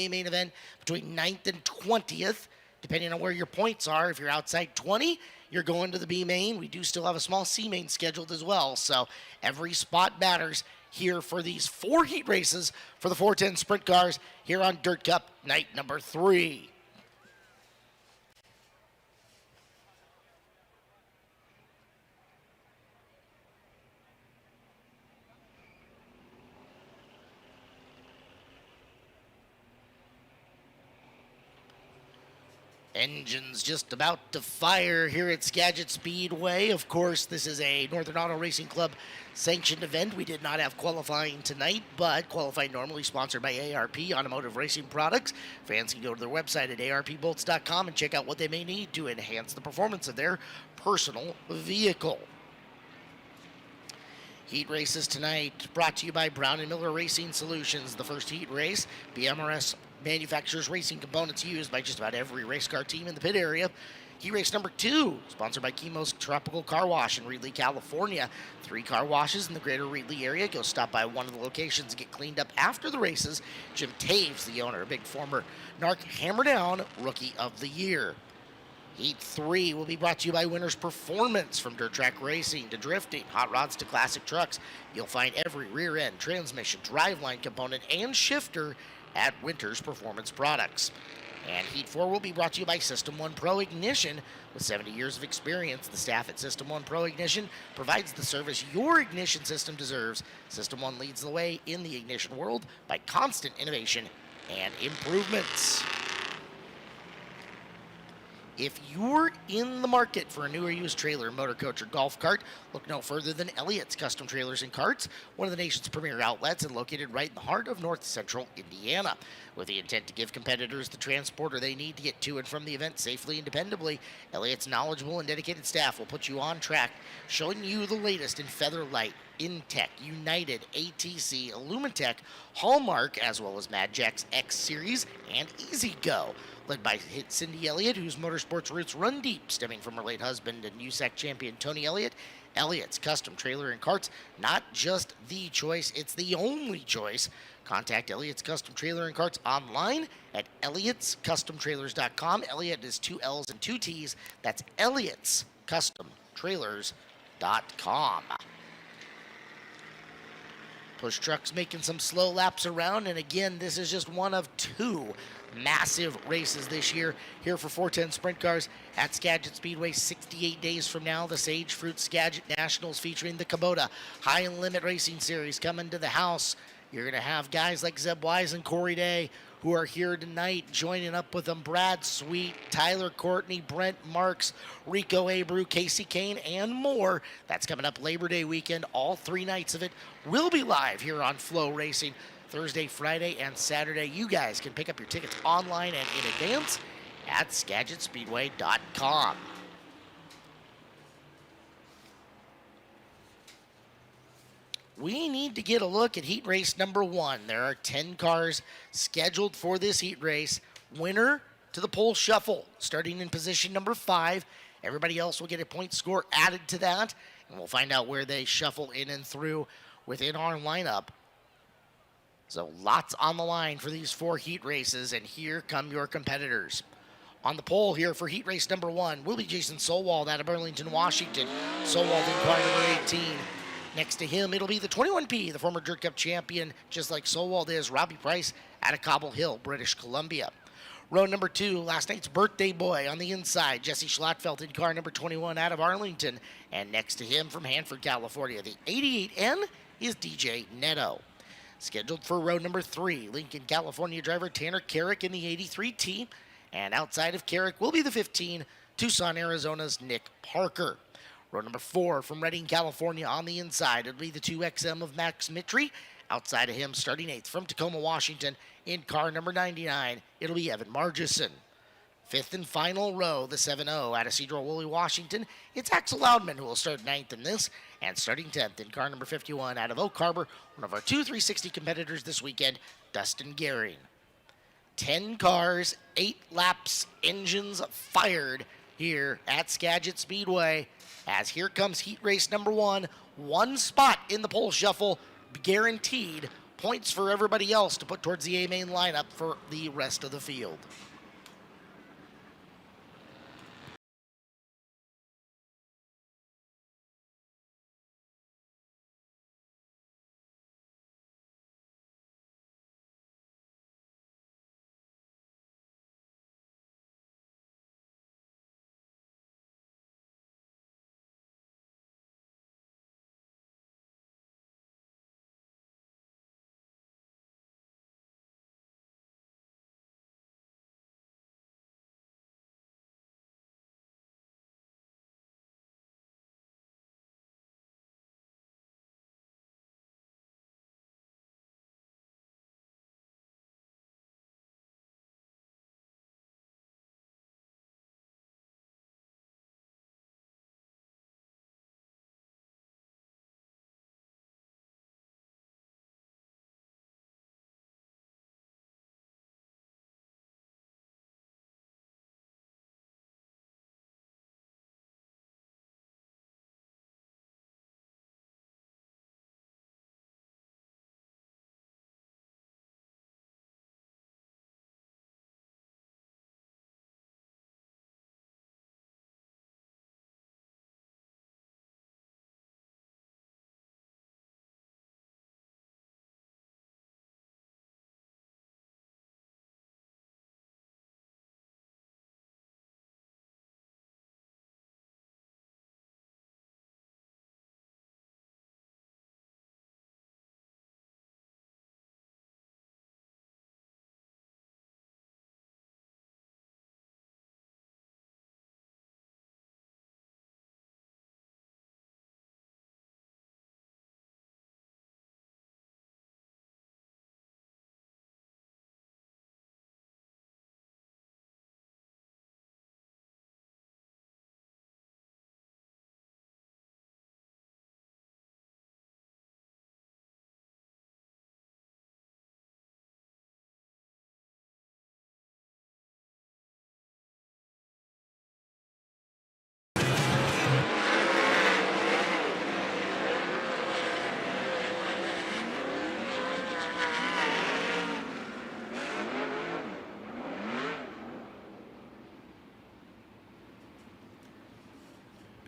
main event between 9th and 20th, depending on where your points are. If you're outside 20, you're going to the B main. We do still have a small C main scheduled as well, so every spot matters here for these 4 heat races for the 410 sprint cars here on Dirt Cup night number 3. Engines just about to fire here at Skagit Speedway. Of course, this is a Northern Auto Racing Club sanctioned event. We did not have qualifying tonight, but qualifying normally sponsored by ARP Automotive Racing Products. Fans can go to their website at arpbolts.com and check out what they may need to enhance the performance of their personal vehicle. Heat races tonight brought to you by Brown & Miller Racing Solutions. The first heat race, BMRS manufactures racing components used by just about every race car team in the pit area. Heat race number 2, sponsored by Chemo's Tropical Car Wash in Reedley, California. 3 car washes in the greater Reedley area. Go stop by one of the locations and get cleaned up after the races. Jim Taves, the owner, a big former NARC Hammer Down Rookie of the Year. Heat 3 will be brought to you by Winter's Performance. From dirt track racing to drifting, hot rods to classic trucks, you'll find every rear end, transmission, driveline component, and shifter at Winter's Performance Products. And Heat 4 will be brought to you by System 1 Pro Ignition. With 70 years of experience, the staff at System 1 Pro Ignition provides the service your ignition system deserves. System 1 leads the way in the ignition world by constant innovation and improvements. If you're in the market for a new or used trailer, motor coach, or golf cart, look no further than Elliott's Custom Trailers and Carts, one of the nation's premier outlets and located right in the heart of north central Indiana. With the intent to give competitors the transporter they need to get to and from the event safely and dependably, Elliott's knowledgeable and dedicated staff will put you on track, showing you the latest in Featherlight, Intech, United, ATC, Illumitech, Hallmark, as well as Mad Jack's X Series and Easy Go. Led by Cindy Elliott, whose motorsports roots run deep, stemming from her late husband and USAC champion Tony Elliott. Elliott's Custom Trailer and Carts, not just the choice, it's the only choice. Contact Elliott's Custom Trailer and Carts online at elliotscustomtrailers.com. Elliott is 2 L's and 2 T's. That's elliotscustomtrailers.com. Push trucks making some slow laps around, and again, this is just one of 2 massive races this year here for 410 sprint cars at Skagit Speedway. 68 days from now, the Sage Fruit Skagit Nationals featuring the Kubota High and Limit Racing Series coming to the house. You're going to have guys like Zeb Wise and Corey Day who are here tonight, joining up with them. Brad Sweet, Tyler Courtney, Brent Marks, Rico Abreu, Casey Kane, and more. That's coming up Labor Day weekend. All 3 nights of it will be live here on FloRacing. Thursday, Friday, and Saturday. You guys can pick up your tickets online and in advance at SkagitSpeedway.com. We need to get a look at heat race number 1. There are 10 cars scheduled for this heat race. Winner to the pole shuffle, starting in position number 5. Everybody else will get a point score added to that, and we'll find out where they shuffle in and through within our lineup. So lots on the line for these 4 heat races, and here come your competitors. On the pole here for heat race number 1 will be Jason Solwald out of Burlington, Washington. Solwald in car number 18. Next to him, it'll be the 21P, the former Dirt Cup champion, just like Solwald is, Robbie Price out of Cobble Hill, British Columbia. Row number 2, last night's birthday boy on the inside, Jesse Schlattfeld in car number 21 out of Arlington. And next to him from Hanford, California, the 88N is DJ Neto. Scheduled for row number 3, Lincoln, California driver Tanner Carrick in the 83T. And outside of Carrick will be the 15, Tucson, Arizona's Nick Parker. Row number 4 from Redding, California on the inside, it'll be the 2XM of Max Mitri. Outside of him, starting 8th from Tacoma, Washington, in car number 99, it'll be Evan Margison. 5th and final row, the 7-0 out of Cedro Woolley, Washington. It's Axel Loudman who will start 9th in this, and starting 10th in car number 51 out of Oak Harbor, one of our 2 360 competitors this weekend, Dustin Gehring. 10 cars, 8 laps, engines fired here at Skagit Speedway. As here comes heat race number 1, 1 spot in the pole shuffle, guaranteed points for everybody else to put towards the A main lineup for the rest of the field.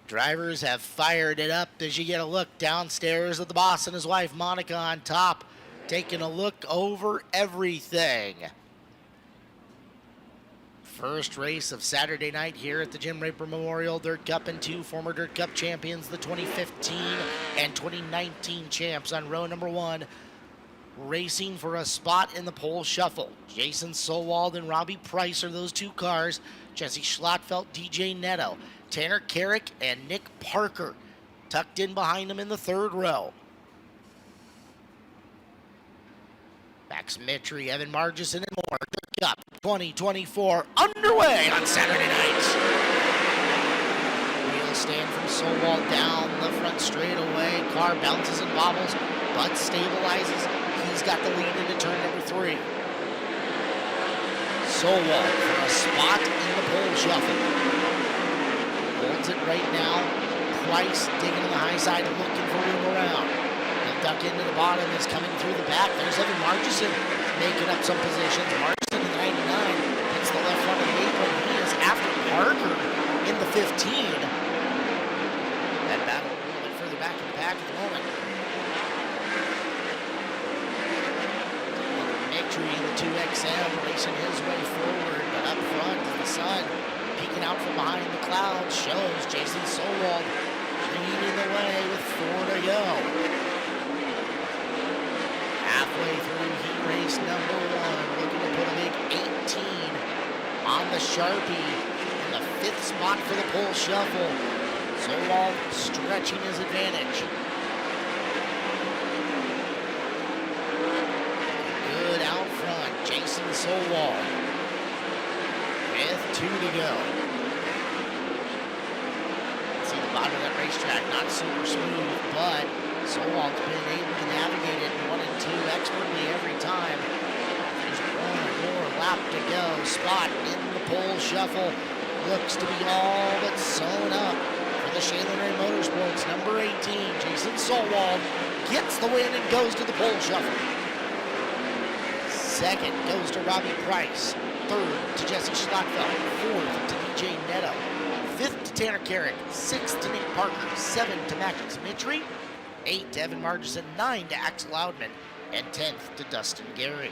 Drivers have fired it up as you get a look downstairs at the boss and his wife, Monica, on top, taking a look over everything. First race of Saturday night here at the Jim Raper Memorial Dirt Cup, and two former Dirt Cup champions, the 2015 and 2019 champs on row number one, racing for a spot in the pole shuffle. Jason Solwald and Robbie Price are those two cars. Jesse Schlotfelt, DJ Netto, Tanner Carrick, and Nick Parker tucked in behind him in the third row. Max Mitri, Evan Margison, and more. Dirt Cup 2024 underway on Saturday night. Wheel stand from Solwald down the front straightaway. Car bounces and bobbles, but stabilizes. He's got the lead into turn number 3. Solwald for a spot in the pole shuffle. Holds it right now. Price digging to the high side and looking for room around. He'll duck into the bottom. Is coming through the back. There's Evan Margison making up some positions. Margison in the 99 hits the left front of the apron. He is after Parker in the 15. That battle a little bit further back in the pack at the moment. Victory in the 2XM racing his way forward, but up front the sun peeking out from behind the clouds shows Jason Solwald leading the way with 4 to go. Halfway through heat race number 1, looking to put a big 18 on the Sharpie in the 5th spot for the pole shuffle. Solwald stretching his advantage. Jason Solwald with 2 to go. See the bottom of that racetrack, not super smooth, but Solwald's been able to navigate it 1 and 2 expertly every time. There's 1 more lap to go. Spot in the pole shuffle looks to be all but sewn up for the Shaylin Ray Motorsports. Number 18, Jason Solwald gets the win and goes to the pole shuffle. Second goes to Robbie Price. Third to Jesse Schlottfeld. Fourth to DJ Netto. Fifth to Tanner Carrick. Sixth to Nick Parker. Seventh to Max Mitri. 8 to Evan Margison. 9 to Axel Loudman. And 10th to Dustin Gary.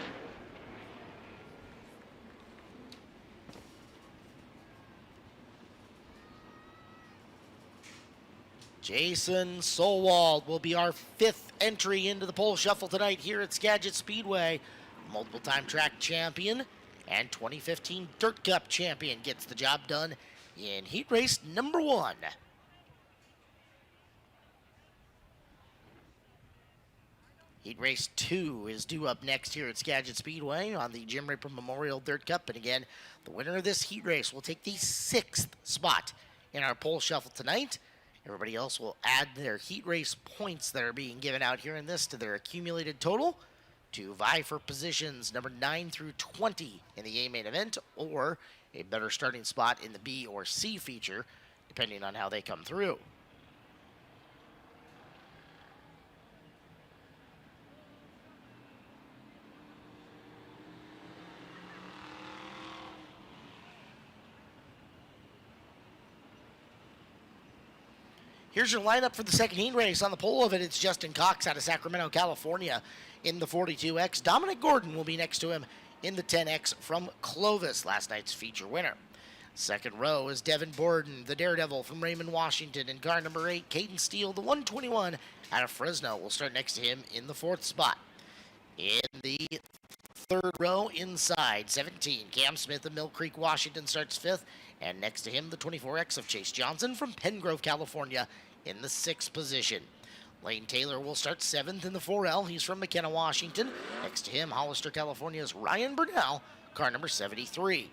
Jason Solwald will be our 5th entry into the pole shuffle tonight here at Skagit Speedway. Multiple-time track champion and 2015 Dirt Cup champion gets the job done in heat race number 1. Heat race 2 is due up next here at Skagit Speedway on the Jim Raper Memorial Dirt Cup. And again, the winner of this heat race will take the 6th spot in our pole shuffle tonight. Everybody else will add their heat race points that are being given out here in this to their accumulated total to vie for positions number 9 through 20 in the A main event, or a better starting spot in the B or C feature, depending on how they come through. Here's your lineup for the second heat race. On the pole of it, it's Justin Cox out of Sacramento, California in the 42X. Dominic Gordon will be next to him in the 10X from Clovis, last night's feature winner. Second row is Devin Borden, the Daredevil from Raymond, Washington. In car number 8, Caden Steele, the 121 out of Fresno, will start next to him in the 4th spot. In the third row, inside 17, Cam Smith of Mill Creek, Washington starts 5th. And next to him, the 24X of Chase Johnson from Pengrove, California in the 6th position. Lane Taylor will start 7th in the 4L. He's from McKenna, Washington. Next to him, Hollister, California's Ryan Burnell, car number 73.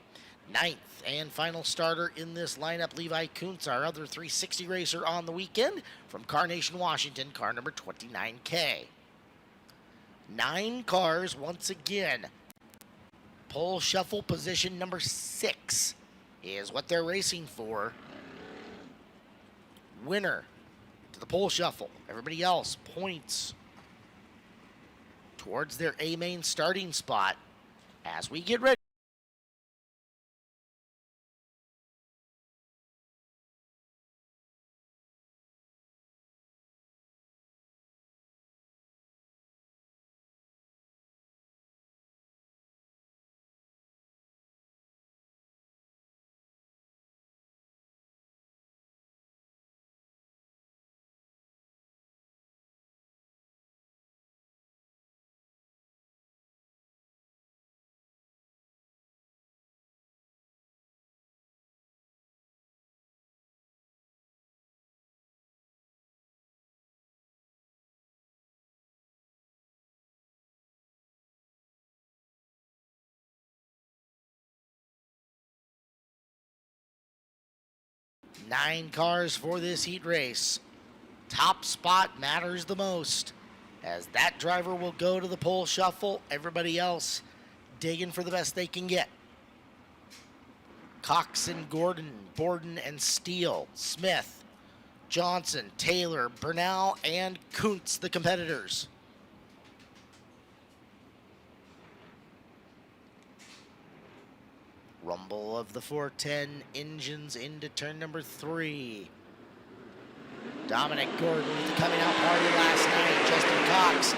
9th and final starter in this lineup, Levi Kuntz, our other 360 racer on the weekend from Carnation, Washington, car number 29K. 9 cars once again. Pole shuffle position number 6 is what they're racing for. Winner to the pole shuffle. Everybody else points towards their A main starting spot as we get ready. Nine cars for this heat race. Top spot matters the most, as that driver will go to the pole shuffle. Everybody else digging for the best they can get. Cox and Gordon, Borden and Steele, Smith, Johnson, Taylor, Bernal, and Kuntz, the competitors. Rumble of the 410 engines into turn number 3. Dominic Gordon with the coming out party last night. Justin Cox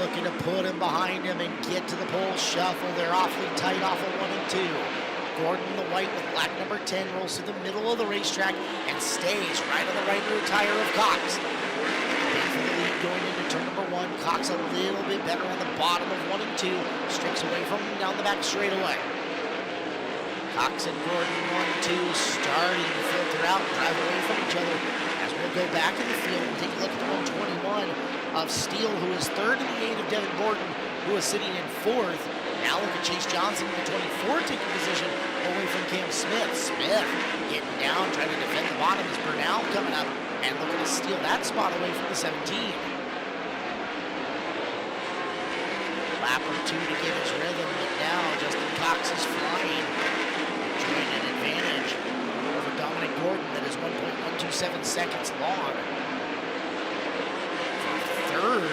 looking to put him behind him and get to the pole shuffle. They're awfully tight off of 1 and 2. Gordon, the white with black number 10, rolls through the middle of the racetrack and stays right on the right rear tire of Cox. Big for the lead going into turn number 1. Cox a little bit better on the bottom of 1 and 2. Streaks away from him down the back straightaway. Cox and Gordon 1-2 starting to filter out, drive away from each other. As we'll go back in the field and take a look at the 121 of Steele, who is 3rd in the 8 of Devin Borden, who is sitting in 4th. Now look at Chase Johnson in the 24 taking position away from Cam Smith. Smith getting down, trying to defend the bottom as Bernal coming up and looking to steal that spot away from the 17. Lap or 2 to get his rhythm, but now Justin Cox is flying. An advantage over Dominic Gordon that is 1.127 seconds long. For 3rd,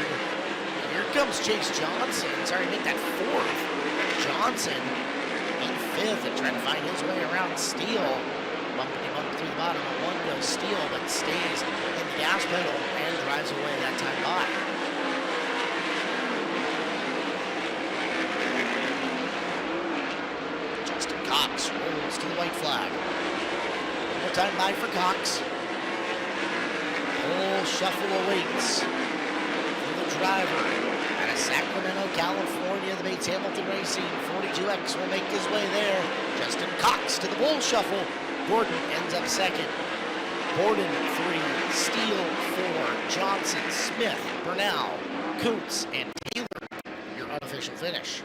here comes Chase Johnson. Sorry, make that 4th. Johnson in fifth and trying to find his way around Steele. Bumping him up through the bottom. One goes Steele, but stays in the gas pedal and drives away that time by. Justin Cox rolls to the white flag. One more time by for Cox. Pole shuffle awaits for the driver out of Sacramento, California. The Bates Hamilton Racing 42X will make his way there. Justin Cox to the pole shuffle. Gordon ends up second. Borden 3, Steele 4, Johnson, Smith, Bernal, Kuntz, and Taylor. Your unofficial finish.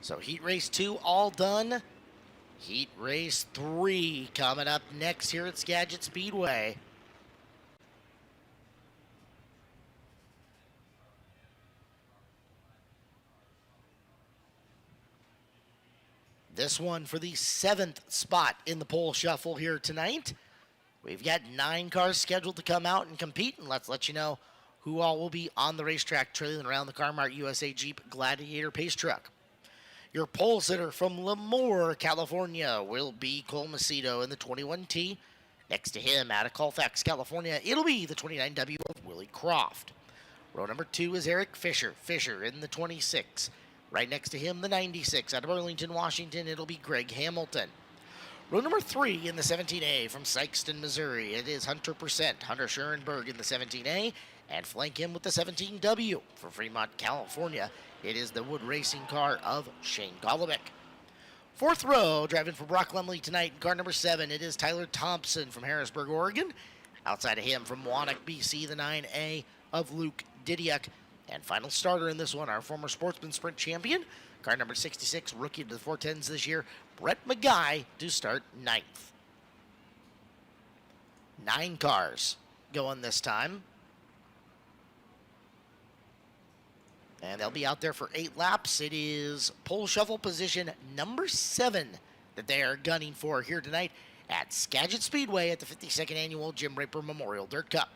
So heat race 2 all done. Heat race 3 coming up next here at Skagit Speedway. This one for the 7th spot in the pole shuffle here tonight. We've got 9 cars scheduled to come out and compete, and let's let you know who all will be on the racetrack trailing around the Car-Mart USA Jeep Gladiator Pace Truck. Your pole sitter from Lemoore, California will be Cole Macedo in the 21T. Next to him, out of Colfax, California, it'll be the 29W of Willie Croft. Row number 2 is Eric Fisher. Fisher in the 26. Right next to him, the 96. Out of Burlington, Washington, it'll be Greg Hamilton. Row number 3 in the 17A from Sikeston, Missouri, it is Hunter Percent. Hunter Schurenberg in the 17A. And flank him with the 17W. For Fremont, California, it is the Wood Racing car of Shane Golobic. 4th row, driving for Brock Lumley tonight in car number 7, it is Tyler Thompson from Harrisburg, Oregon. Outside of him from Wannock, BC, the 9A of Luke Didiak. And final starter in this one, our former Sportsman Sprint champion, car number 66, rookie to the 410s this year, Brett McGuy, to start 9th. 9 cars going this time. And they'll be out there for 8 laps. It is pole shuffle position number 7 that they are gunning for here tonight at Skagit Speedway at the 52nd Annual Jim Raper Memorial Dirt Cup.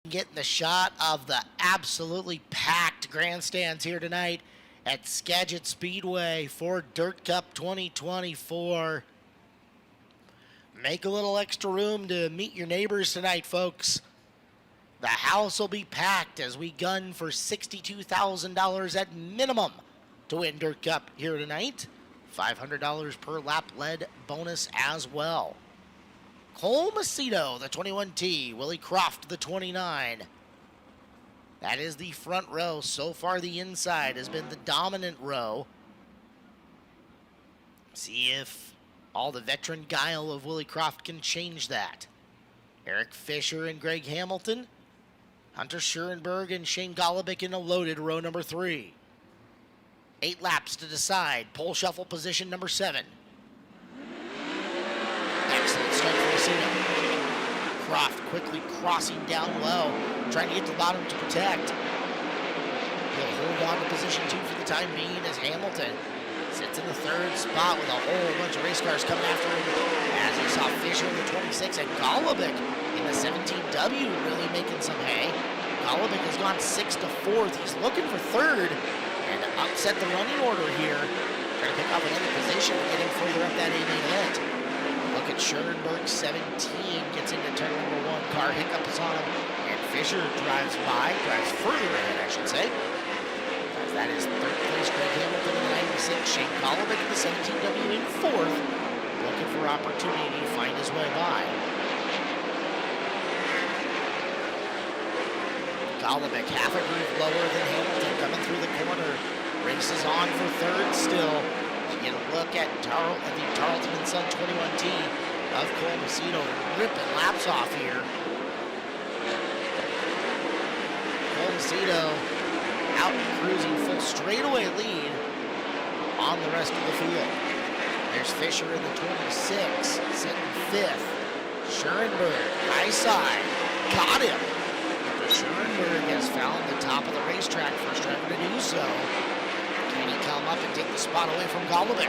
Getting the shot of the absolutely packed grandstands here tonight at Skagit Speedway for Dirt Cup 2024. Make a little extra room to meet your neighbors tonight, folks. The house will be packed as we gun for $62,000 at minimum to win Dirt Cup here tonight. $500 per lap lead bonus as well. Cole Macedo, the 21T. Willie Croft, the 29. That is the front row. So far, the inside has been the dominant row. See if all the veteran guile of Willie Croft can change that. Eric Fisher and Greg Hamilton. Hunter Schurenberg and Shane Golobic in a loaded row number 3. 8 laps to decide. Pole shuffle position number 7. Excellent start for Macedo. Croft quickly crossing down low, trying to get to the bottom to protect. He'll hold on to position 2 for the time being as Hamilton sits in the 3rd spot with a whole bunch of race cars coming after him as he saw Fisher in the 26 and Golobic in the 17W really making some hay. Golobic has gone 6th to 4th. He's looking for 3rd and upset the running order here. Trying to pick up another position to get him further up that A-main event. Look at Schurenberg, 17, gets into turn number 1. Car hiccups on him, and Fisher drives further ahead, I should say. Drives That is third place Greg Hamilton in the 96, Shane Golovic in the 17W in fourth, looking for opportunity to find his way by. Golovic half a groove lower than Hamilton, coming through the corner. Races on for third still. You get a look at the Tarleton & Son 21T of Cole Macedo ripping laps off here. Cole Macedo out cruising full straightaway lead on the rest of the field. There's Fisher in the 26, sitting fifth. Schoenberg, high side, got him. Schoenberg has found the top of the racetrack, first driver to do so. Can he come up and take the spot away from Golovic?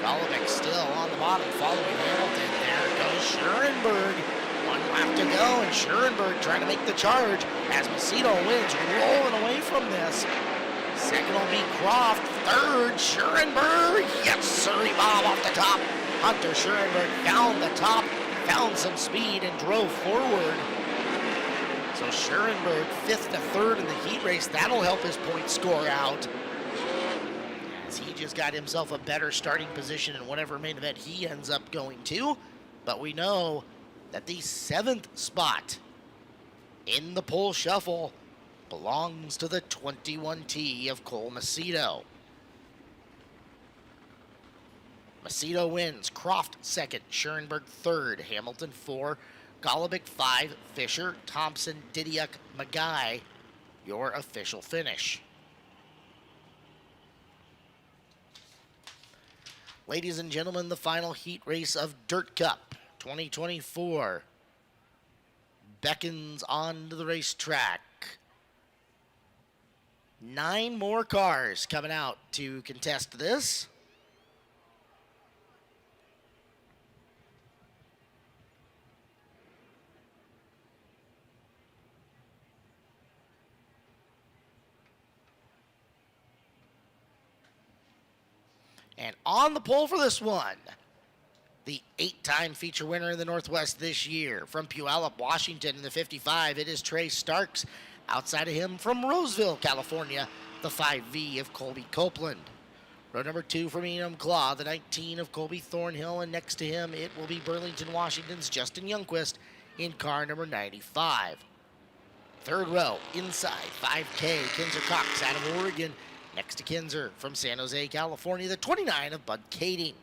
Golovic still on the bottom, following Hamilton. There goes Schoenberg. One lap to go, and Schoenberg trying to make the charge as Macedo wins, rolling away from this. Second will be Croft. Third, Schoenberg. Yes, sirree, Bob off the top. Hunter Schoenberg found the top, found some speed, and drove forward. So Schoenberg, fifth to third in the heat race. That'll help his point score out, as he just got himself a better starting position in whatever main event he ends up going to. But we know that the seventh spot in the pole shuffle belongs to the 21T of Cole Macedo. Macedo wins. Croft second, Schoenberg third, Hamilton 4, Golovic 5, Fisher, Thompson, Didiuk, Magai, your official finish. Ladies and gentlemen, the final heat race of Dirt Cup 2024 beckons onto the racetrack. 9 more cars coming out to contest this. And on the pole for this one, the 8-time feature winner in the Northwest this year, from Puyallup, Washington in the 55, it is Trey Starks. Outside of him from Roseville, California, the 5V of Colby Copeland. Row number 2 from Enumclaw, the 19 of Colby Thornhill, and next to him it will be Burlington, Washington's Justin Youngquist in car number 95. Third row, inside, 5K, Kinzer Cox out of Oregon. Next to Kinzer from San Jose, California, the 29 of Bud Kading.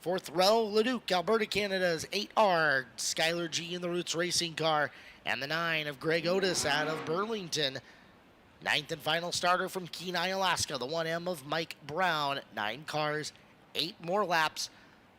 Fourth row, Leduc, Alberta, Canada's 8R, Skylar G in the Roots Racing car, and the 9 of Greg Otis out of Burlington. Ninth and final starter from Kenai, Alaska, the 1M of Mike Brown. 9 cars, 8 more laps.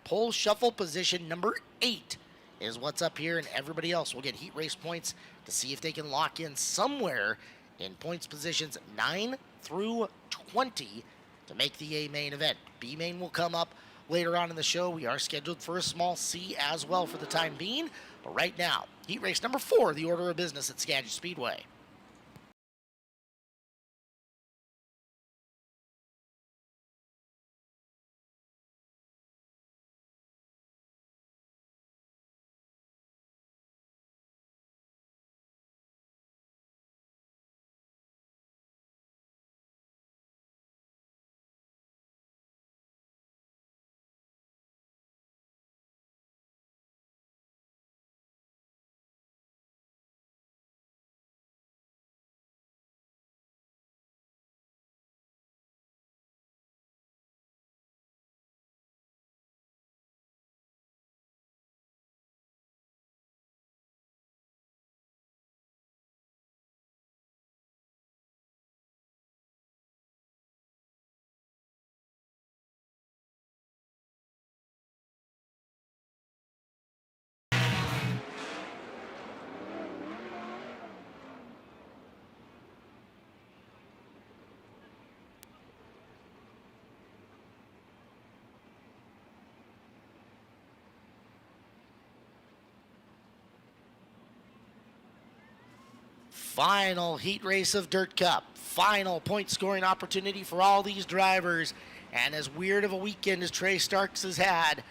Pole shuffle position number 8 is what's up here, and everybody else will get heat race points to see if they can lock in somewhere in points positions 9 through 20 to make the A main event. B main will come up later on in the show. We are scheduled for a small C as well for the time being. But right now, heat race number 4, the order of business at Skagit Speedway. Final heat race of Dirt Cup. Final point scoring opportunity for all these drivers. And as weird of a weekend as Trey Starks has had,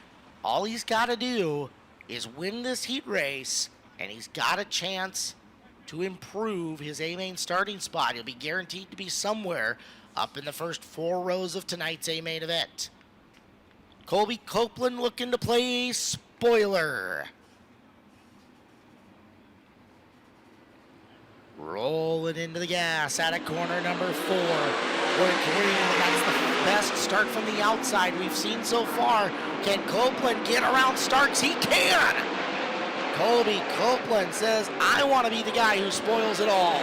all he's got to do is win this heat race, and he's got a chance to improve his A-main starting spot. He'll be guaranteed to be somewhere up in the first 4 rows of tonight's A-main event. Colby Copeland looking to play spoiler. Rolling into the gas out of corner number 4. We're green. That's the best start from the outside we've seen so far. Can Copeland get around Starks? He can! Colby Copeland says, I want to be the guy who spoils it all.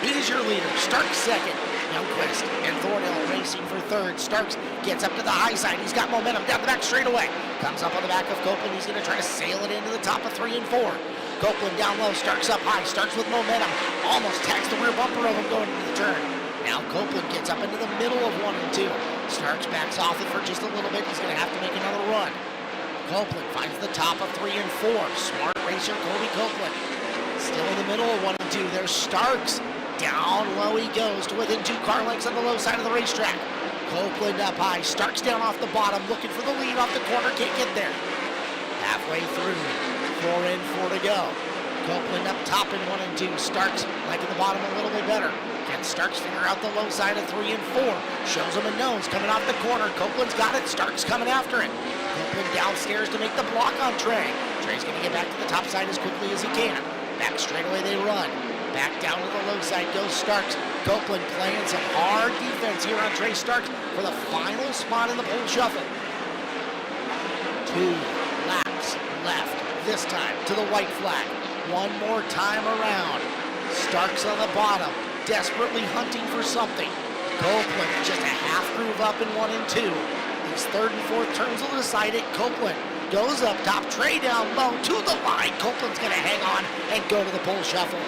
He's your leader. Starks second. Youngquist and Thornhill racing for third. Starks gets up to the high side. He's got momentum down the back straightaway. Comes up on the back of Copeland. He's going to try to sail it into the top of 3 and 4. Copeland down low. Starks up high. Starks with momentum. Almost tags the rear bumper of him going into the turn. Now Copeland gets up into the middle of 1 and 2. Starks backs off it for just a little bit. He's going to have to make another run. Copeland finds the top of 3 and 4. Smart racer Colby Copeland. Still in the middle of 1 and 2. There's Starks. Down low he goes to within 2 car lengths on the low side of the racetrack. Copeland up high. Starks down off the bottom, looking for the lead off the corner. Can't get there. Halfway through. 4 in, 4 to go. Copeland up top in 1 and 2. Starks liking the bottom a little bit better. Can Starks figure out the low side of 3 and 4? Shows him a nose coming off the corner. Copeland's got it. Starks coming after it. Copeland downstairs to make the block on Trey. Trey's going to get back to the top side as quickly as he can. Back straightaway they run. Back down to the low side goes Starks. Copeland playing some hard defense here on Trey Starks for the final spot in the pole shuffle. 2 laps left. This time to the white flag. 1 more time around. Starks on the bottom, desperately hunting for something. Copeland just a half groove up in 1 and 2. These 3rd and 4th turns will decide it. Copeland goes up top. Trey down low to the line. Copeland's going to hang on and go to the pole shuffle.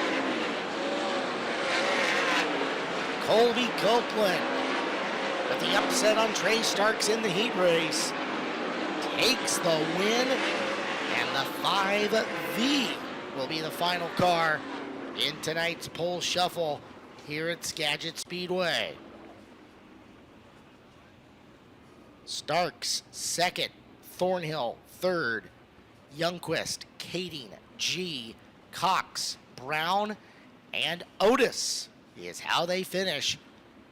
Colby Copeland with the upset on Trey Starks in the heat race takes the win, and the 5V will be the final car in tonight's pole shuffle here at Skagit Speedway. Starks second, Thornhill third, Youngquist, Kading, G, Cox, Brown, and Otis is how they finish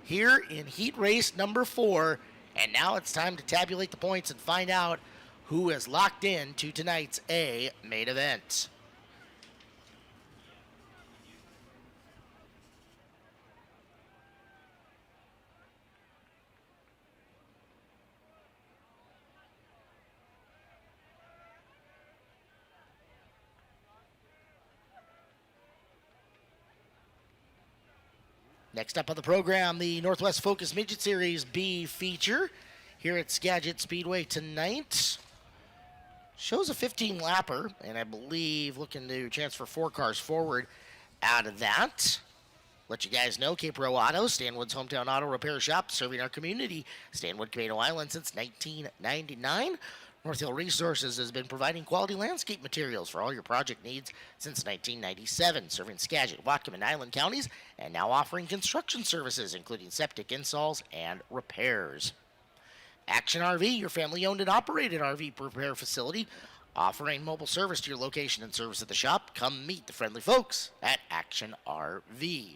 here in heat race number 4. And now it's time to tabulate the points and find out who is locked in to tonight's A main event. Next up on the program, the Northwest Focus Midget Series B feature here at Skagit Speedway tonight. Shows a 15-lapper, and I believe looking to transfer 4 cars forward out of that. Let you guys know, Cape Row Auto, Stanwood's hometown auto repair shop, serving our community, Stanwood, Camino Island, since 1999. North Hill Resources has been providing quality landscape materials for all your project needs since 1997, serving Skagit, Whatcom, and Island counties, and now offering construction services, including septic installs and repairs. Action RV, your family-owned and operated RV repair facility, offering mobile service to your location and service at the shop. Come meet the friendly folks at Action RV.